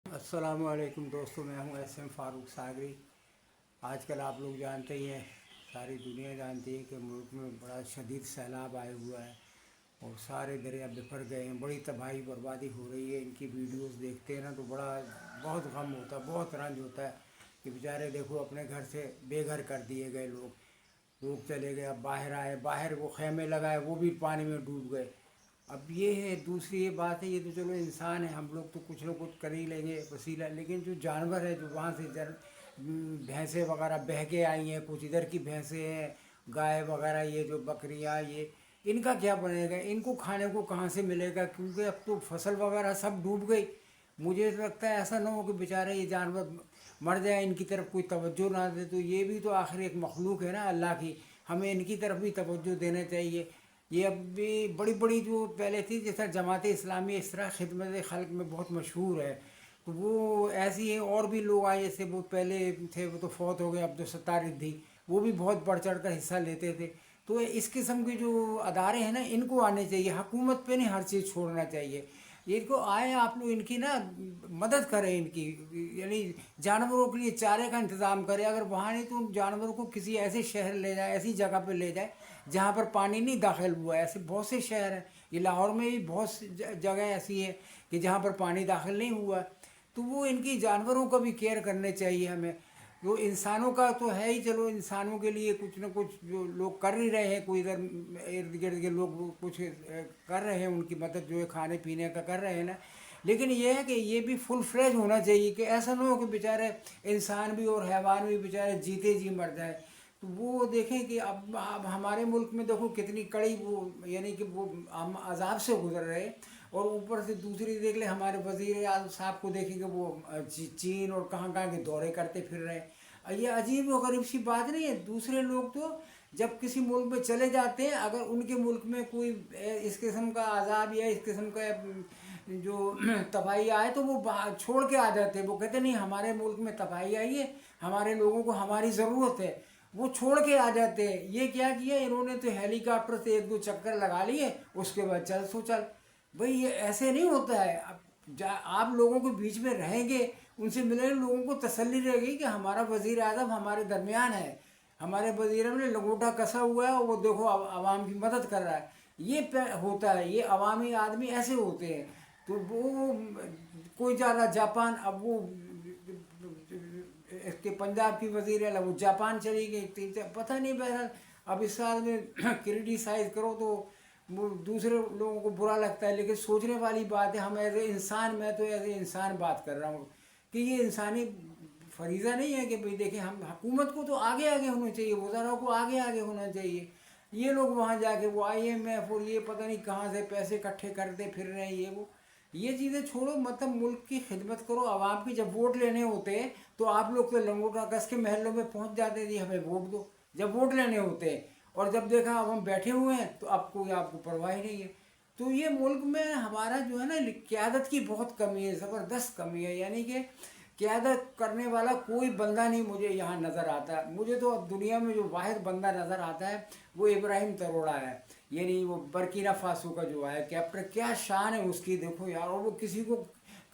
अस्सलामुअलैकुम दोस्तों, मैं हूं एस एम फारूक सागरी। आजकल आप लोग जानते ही हैं, सारी दुनिया जानती है कि मुल्क में बड़ा शदीद सैलाब आया हुआ है और सारे दरिया बिखर गए हैं। बड़ी तबाही बर्बादी हो रही है। इनकी वीडियोस देखते हैं ना तो बड़ा बहुत गम होता है, बहुत रंज होता है कि बेचारे देखो अपने घर से बेघर कर दिए गए लोग चले गए। अब बाहर आए, बाहर वो खेमे लगाए, वो भी पानी में डूब गए। अब ये है, दूसरी ये बात है, ये तो चलो इंसान है, हम लोग तो कुछ ना कुछ कर ही लेंगे वसीला, लेकिन जो जानवर है जो वहाँ से भैंसें वगैरह बह के आई हैं, कुछ इधर की भैंसें हैं, गाय वगैरह, ये जो बकरियाँ, ये इनका क्या बनेगा? इनको खाने को कहाँ से मिलेगा? क्योंकि अब तो फसल वगैरह सब डूब गई। मुझे तो लगता है ऐसा ना हो कि बेचारे ये जानवर मर जाए, इनकी तरफ कोई तवज्जो ना दे। तो ये भी तो आखिर एक मखलूक है ना अल्लाह की, हमें इनकी तरफ भी तवज्जो देना चाहिए। ये अब भी बड़ी बड़ी जो पहले थी, जैसा जमात इस्लामी, इस तरह खिदमत खल्क में बहुत मशहूर है, तो वो ऐसी है। और भी लोग आए जैसे वो पहले थे, वो तो फौत हो गए, अब्दुल सत्तार रिद्धी, वो भी बहुत बढ़ चढ़ कर हिस्सा लेते थे। तो इस किस्म के जो अदारे हैं ना, इनको आने चाहिए, हुकूमत पे नहीं हर चीज़ छोड़ना चाहिए। इनको आए आप लोग, इनकी ना मदद करें इनकी, यानी जानवरों के लिए चारे का इंतज़ाम करें। अगर वहाँ नहीं तो उन जानवरों को किसी ऐसे शहर ले जाए, ऐसी जगह पे ले जाए जहाँ पर पानी नहीं दाखिल हुआ है। ऐसे बहुत से शहर हैं, ये लाहौर में भी बहुत सी जगह ऐसी है कि जहाँ पर पानी दाखिल नहीं हुआ। तो वो इनकी जानवरों का भी केयर करने चाहिए हमें। वो इंसानों का तो है ही, चलो इंसानों के लिए कुछ ना कुछ जो लोग कर ही रहे हैं, कोई इधर इर्द गिर्द के लोग कुछ कर रहे हैं, उनकी मदद जो है खाने पीने का कर रहे हैं ना। लेकिन ये है कि ये भी फुल फ्लेज होना चाहिए, कि ऐसा ना हो कि बेचारे इंसान भी और हैवान भी बेचारे जीते जी मर जाए। तो वो देखें कि अब हमारे मुल्क में देखो कितनी कड़ी वो, यानी कि वो हम अजाब से गुजर रहे हैं, और ऊपर से दूसरी देख ले, हमारे वजीर आज़म साहब को देखेंगे वो चीन और कहाँ कहाँ के दौरे करते फिर रहे हैं। ये अजीब और गरीब सी बात नहीं है? दूसरे लोग तो जब किसी मुल्क में चले जाते हैं, अगर उनके मुल्क में कोई इस किस्म का अजाब या इस किस्म का जो तबाही आए तो वो छोड़ के आ जाते हैं। वो कहते नहीं, हमारे मुल्क में तबाही आई है, हमारे लोगों को हमारी ज़रूरत है, वो छोड़ के आ जाते हैं। ये क्या किया इन्होंने? तो हेलीकॉप्टर से एक दो चक्कर लगा लिए, उसके बाद चल सो चल। भाई ये ऐसे नहीं होता है। अब आप लोगों के बीच में रहेंगे, उनसे मिलेंगे, लोगों को तसल्ली रहेगी कि हमारा वजीर आज़म हमारे दरमियान है, हमारे वजीर ने लंगोटा कसा हुआ है और वो देखो आवाम की मदद कर रहा है। ये होता है, ये अवामी आदमी ऐसे होते हैं। तो वो कोई जा रहा जापान, अब वो इसके पंजाब की वजीर है, वो जापान चली गई, पता नहीं। बहरहाल अब इस साल में क्रिटिसाइज करो तो वो दूसरे लोगों को बुरा लगता है, लेकिन सोचने वाली बात है। हम एज ए इंसान, मैं तो एज ए इंसान बात कर रहा हूँ कि ये इंसानी फरीज़ा नहीं है कि भाई देखें, हम हुकूमत को तो आगे आगे होना चाहिए, वज़ारा को आगे आगे होना चाहिए। ये लोग वहाँ जाके वो IMF और ये पता नहीं कहाँ से पैसे इकट्ठे करते फिर रहे हैं, ये चीज़ें छोड़ो, मतलब मुल्क की खिदमत करो। आवाम की जब वोट लेने होते हैं तो आप लोग तो लंगोटा कस के महलों में पहुँच जाते थे, हमें वोट दो, जब वोट लेने होते हैं। और जब देखा अब हम बैठे हुए हैं तो आपको परवाह ही नहीं है। तो ये मुल्क में हमारा जो है ना, क़यादत की बहुत कमी है, ज़बरदस्त कमी है। यानी कि क़यादत करने वाला कोई बंदा नहीं मुझे यहाँ नज़र आता। मुझे तो अब दुनिया में जो वाहिद बंदा नज़र आता है वो इब्राहिम तरोड़ा है, यानी वो बर्किना फासो का जो है कैप्टन। क्या शान है उसकी, देखो यार। और वो किसी को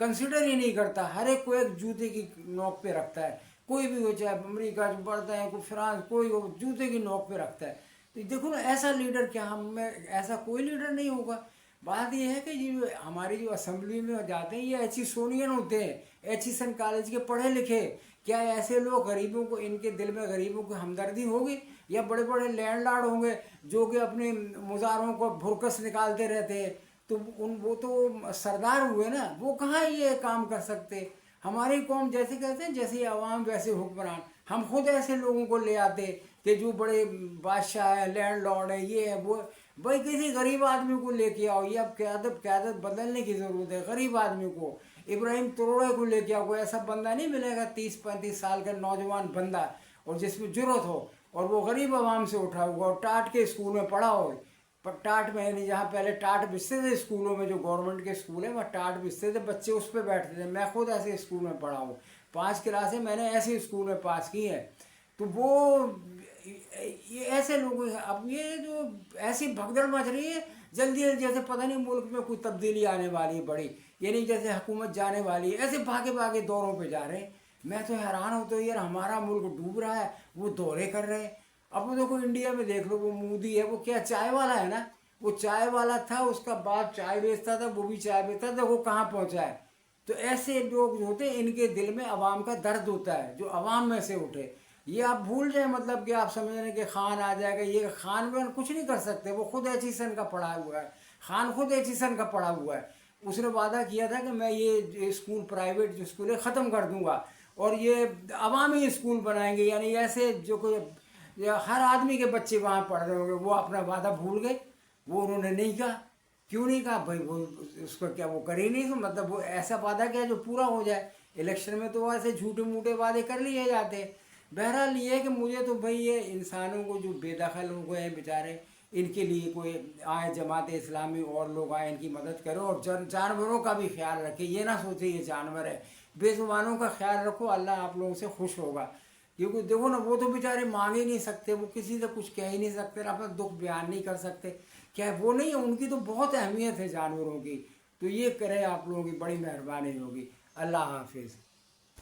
कंसिडर ही नहीं करता, हर एक को एक जूते की नोक पे रखता है। कोई भी हो, चाहे अमेरिका जो बढ़ता है, कोई फ्रांस, कोई हो, जूते की नोक पे रखता है। तो देखो ना, ऐसा लीडर क्या, हम में ऐसा कोई लीडर नहीं होगा। बात यह है कि ये हमारी जो असम्बली में जाते हैं, ये एची सोनियन होते हैं, एचिसन कॉलेज के पढ़े लिखे। क्या ऐसे लोग गरीबों को, इनके दिल में गरीबों को हमदर्दी होगी? या बड़े बड़े लैंडलॉर्ड होंगे जो कि अपने मुजारों को भुरकस निकालते रहते हैं? तो वो तो सरदार हुए ना, वो कहाँ ये काम कर सकते? हमारी कौम जैसे कहते हैं, जैसे अवाम वैसे हुक्मरान। हम खुद ऐसे लोगों को ले आते कि जो बड़े बादशाह है, लैंडलॉर्ड है, ये है वो। भाई किसी गरीब आदमी को लेके आओ। ये अब क़यादत क़यादत बदलने की ज़रूरत है। गरीब आदमी को, इब्राहिम तरोड़ा को लेके आओ। कोई ऐसा बंदा नहीं मिलेगा 30-35 साल का नौजवान बंदा, और जिसमें जरूरत हो, और वो गरीब आवाम से उठा हुआ, और टाट के स्कूल में पढ़ा हो। पर टाट में नहीं, जहाँ पहले टाट बिछते थे स्कूलों में, जो गवर्नमेंट के स्कूल है वहाँ टाट बिछते थे, बच्चे उस पर बैठते थे। मैं खुद ऐसे स्कूल में पढ़ा हूँ, 5 क्लासें मैंने ऐसे स्कूल में पास की है। तो वो ये ऐसे लोग, अब ये जो ऐसी भगदड़ मच रही है, जल्दी जल्दी जैसे पता नहीं मुल्क में कोई तब्दीली आने वाली है बड़ी। ये नहीं जैसे हुकूमत जाने वाली है ऐसे भागे भागे दौरों पे जा रहे हैं। मैं तो हैरान होता हूँ यार, हमारा मुल्क डूब रहा है, वो दौरे कर रहे हैं। अब वो देखो इंडिया में देख लो, वो मोदी है, वो क्या चाय वाला है ना, वो चाय वाला था, उसका बाप चाय बेचता था, वो भी चाय बेचता था, वो कहाँ पहुँचा है। तो ऐसे लोग जो होते हैं इनके दिल में अवाम का दर्द होता है, जो अवाम में से उठे। ये आप भूल जाए, मतलब कि आप समझ रहे हैं कि खान आ जाएगा, ये खान में कुछ नहीं कर सकते, वो खुद एचिसन का पढ़ा हुआ है, खान खुद एचिसन का पढ़ा हुआ है। उसने वादा किया था कि मैं ये स्कूल, प्राइवेट जो स्कूल है ख़त्म कर दूंगा और ये अवामी स्कूल बनाएंगे, यानी ऐसे जो कोई हर आदमी के बच्चे वहाँ पढ़ रहे होंगे। वो अपना वादा भूल गए, वो उन्होंने नहीं कहा। क्यों नहीं कहा भाई, वो उसको क्या वो कर ही नहीं, तो मतलब वो ऐसा वादा क्या जो पूरा हो जाए। इलेक्शन में तो ऐसे झूठे मूठे वादे कर लिए जाते हैं। बहरहाल ये है कि मुझे तो भाई ये इंसानों को जो बेदखल हो गए हैं बेचारे, इनके लिए कोई आए, जमात इस्लामी और लोग आए, इनकी मदद करो और जानवरों का भी ख्याल रखें। ये ना सोचे ये जानवर है, बेजुबानों का ख्याल रखो, अल्लाह आप लोगों से खुश होगा। क्योंकि देखो ना, वो तो बेचारे मांग ही नहीं सकते, वो किसी से कुछ कह ही नहीं सकते, अपना दुख बयान नहीं कर सकते। क्या वो नहीं है, उनकी तो बहुत अहमियत है जानवरों की। तो ये करें, आप लोगों की बड़ी मेहरबानी होगी। अल्लाह हाफिज़।